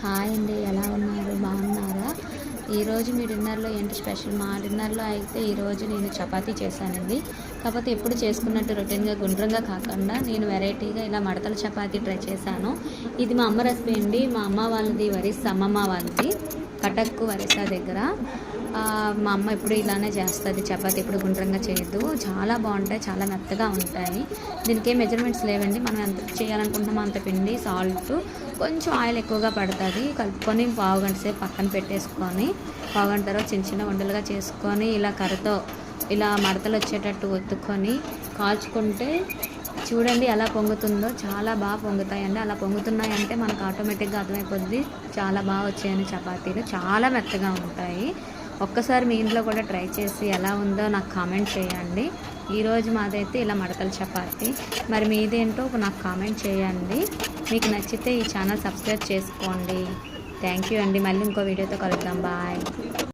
Hi అండి, ఎలా ఉన్నారు? బాగున్నారా? ఈరోజు మీ డిన్నర్లో ఏంటి స్పెషల్? మా డిన్నర్లో అయితే ఈరోజు నేను చపాతీ చేశానండి. కాకపోతే ఎప్పుడు చేసుకున్నట్టు రొటీన్గా గుండ్రంగా కాకుండా నేను వెరైటీగా ఇలా మడతల చపాతీ ట్రై చేశాను. ఇది మా అమ్మ రెసిపీ అండి. మా అమ్మ వాళ్ళది అమ్మమ్మ వాళ్ళది కటక్ వరిసా దగ్గర. మా అమ్మ ఎప్పుడు ఇలానే చేస్తుంది చపాతీ, ఎప్పుడు గుండ్రంగా చేయొద్దు. చాలా బాగుంటాయి, చాలా మెత్తగా ఉంటాయి. దీనికి ఏం మెజర్మెంట్స్ లేవండి. మనం ఎంత చేయాలనుకుంటున్నామో అంత పిండి, సాల్ట్, కొంచెం ఆయిల్ ఎక్కువగా పడుతుంది. కలుపుకొని పావుగంట సేపు పక్కన పెట్టేసుకొని పావుగంట తర్వాత చిన్న చిన్న ఉండలుగా చేసుకొని ఇలా కర్రతో ఇలా మడతలు వచ్చేటట్టు ఒత్తుకొని కాల్చుకుంటే చూడండి ఎలా పొంగుతుందో. చాలా బాగా పొంగుతాయండి. అలా పొంగుతున్నాయంటే మనకు ఆటోమేటిక్గా అర్థమైపోద్ది చాలా బాగా వచ్చాయని. చపాతీలు చాలా మెత్తగా ఉంటాయి. ఒక్కసారి మీ ఇంట్లో కూడా ట్రై చేసి ఎలా ఉందో నాకు కామెంట్ చేయండి. ఈరోజు మాదైతే ఇలా మడతల చపాతీ. మరి మీదేంటో నాకు కామెంట్ చేయండి. మీకు నచ్చితే ఈ ఛానల్ సబ్స్క్రైబ్ చేసుకోండి. థ్యాంక్ యూ అండి. మళ్ళీ ఇంకో వీడియోతో కలుద్దాం. బాయ్.